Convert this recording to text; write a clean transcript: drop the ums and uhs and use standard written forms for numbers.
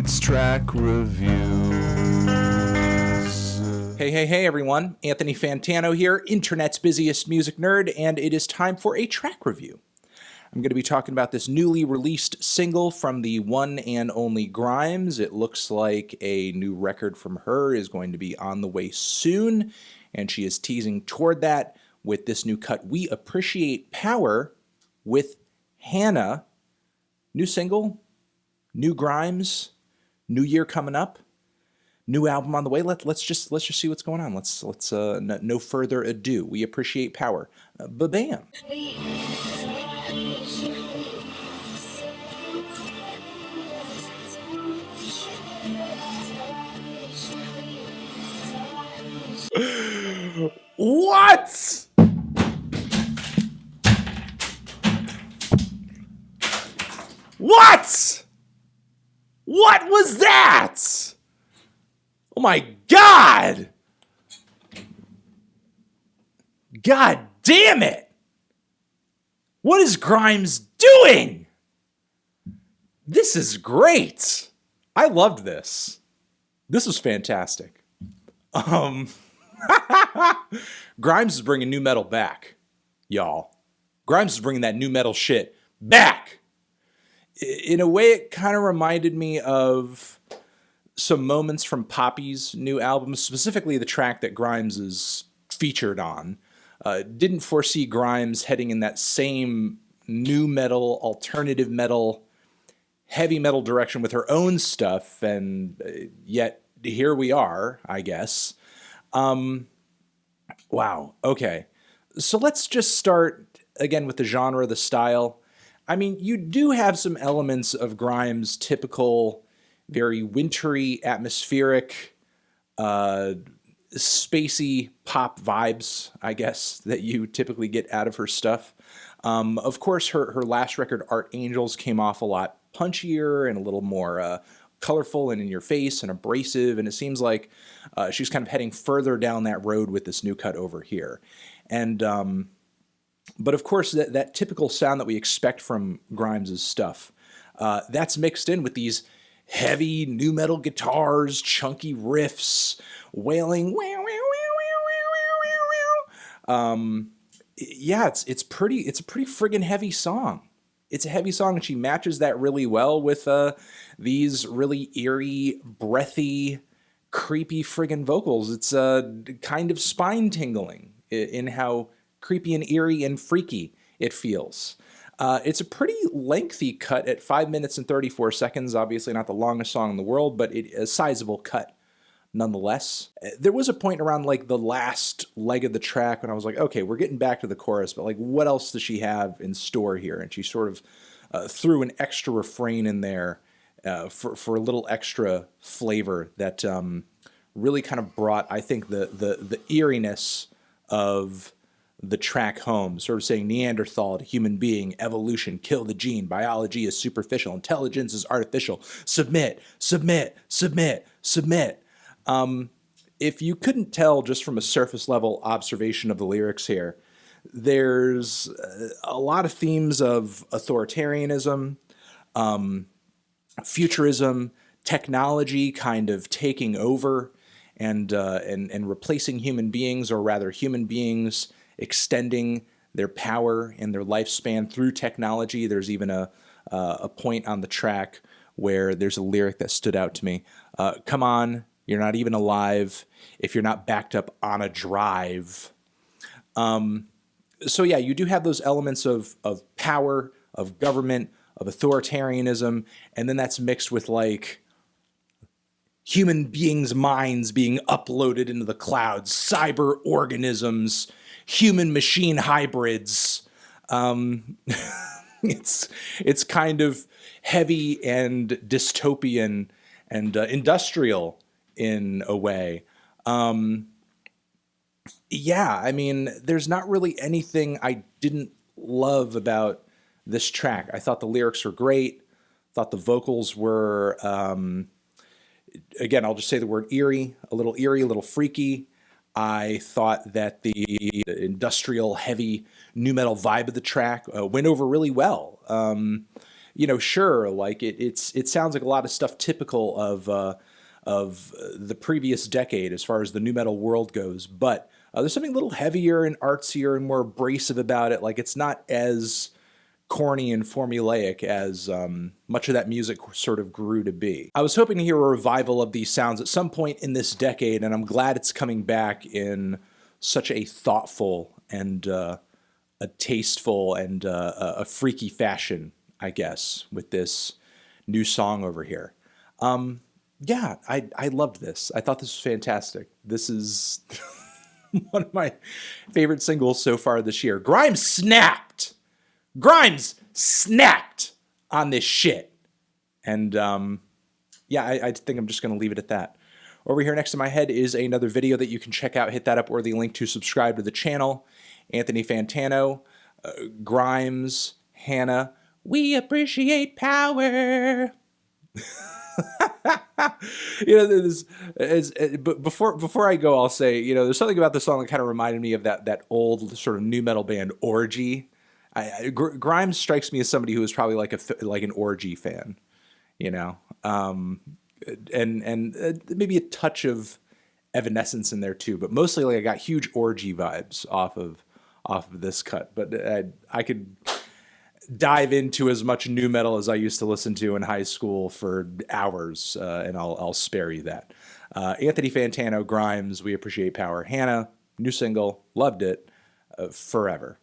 It's track reviews. Hey, everyone. Anthony Fantano here, internet's busiest music nerd, and it is time for a track review. I'm going to be talking about this newly released single from the one and only Grimes. It looks like a new record from her is going to be on the way soon, and she is teasing toward that with this new cut, We Appreciate Power, with HANA. New single, new Grimes, new year coming up. New album on the way. Let's just see what's going on. Let's no further ado. We Appreciate Power. Ba-bam. What? What? What was that? Oh my God! God damn it! What is Grimes doing? This is great. I loved this. This was fantastic. Grimes is bringing new metal back, y'all. Grimes is bringing that new metal shit back. In a way, it kind of reminded me of some moments from Poppy's new album, specifically the track that Grimes is featured on. Didn't foresee Grimes heading in that same new metal, alternative metal, heavy metal direction with her own stuff, and yet here we are, I guess. Wow, okay. So let's just start again with the genre, the style. I mean, you do have some elements of Grimes' typical, very wintry, atmospheric, spacey pop vibes, I guess, that you typically get out of her stuff. Of course, her last record, Art Angels, came off a lot punchier and a little more colorful and in your face and abrasive, and it seems like she's kind of heading further down that road with this new cut over here. And but of course, that typical sound that we expect from Grimes' stuff, that's mixed in with these heavy nu metal guitars, chunky riffs, wailing. Yeah, it's a pretty friggin' heavy song. It's a heavy song, and she matches that really well with these really eerie, breathy, creepy friggin' vocals. It's kind of spine tingling in how creepy and eerie and freaky it feels. It's a pretty lengthy cut at 5 minutes and 34 seconds. Obviously not the longest song in the world, but a sizable cut nonetheless. There was a point around like the last leg of the track when I was like, okay, we're getting back to the chorus, but like what else does she have in store here? And she sort of threw an extra refrain in there for a little extra flavor that really kind of brought, I think, the eeriness of the track home, sort of saying Neanderthal to human being, evolution, kill the gene, biology is superficial, intelligence is artificial, submit, submit, submit, submit. If you couldn't tell just from a surface level observation of the lyrics here, there's a lot of themes of authoritarianism, futurism, technology kind of taking over and replacing human beings, or rather human beings extending their power and their lifespan through technology. There's even a point on the track where there's a lyric that stood out to me. Come on, you're not even alive if you're not backed up on a drive. So yeah, you do have those elements of power, of government, of authoritarianism, and then that's mixed with like human beings' minds being uploaded into the clouds, cyber organisms, human machine hybrids. It's kind of heavy and dystopian and industrial in a way. Yeah, I mean, there's not really anything I didn't love about this track. I thought the lyrics were great. Thought the vocals were, again, I'll just say the word eerie, a little freaky. I thought that the industrial, heavy, nu metal vibe of the track went over really well. sure, like it sounds like a lot of stuff typical of the previous decade as far as the new metal world goes, but there's something a little heavier and artsier and more abrasive about it. Like it's not as corny and formulaic as much of that music sort of grew to be. I was hoping to hear a revival of these sounds at some point in this decade, and I'm glad it's coming back in such a thoughtful and a tasteful and a freaky fashion, I guess, with this new song over here. Yeah, I loved this. I thought this was fantastic. This is one of my favorite singles so far this year. Grimes snapped on this shit. And yeah, I think I'm just going to leave it at that. Over here next to my head is another video that you can check out. Hit that up or the link to subscribe to the channel. Anthony Fantano, Grimes, HANA. We appreciate power. But before I go, I'll say, there's something about this song that kind of reminded me of that old sort of new metal band Orgy. Grimes strikes me as somebody who is probably like an Orgy fan, and maybe a touch of Evanescence in there too, but mostly like I got huge Orgy vibes off of this cut. But I could dive into as much new metal as I used to listen to in high school for hours, and I'll spare you that. Anthony Fantano, Grimes, We Appreciate Power. HANA, new single, loved it, forever.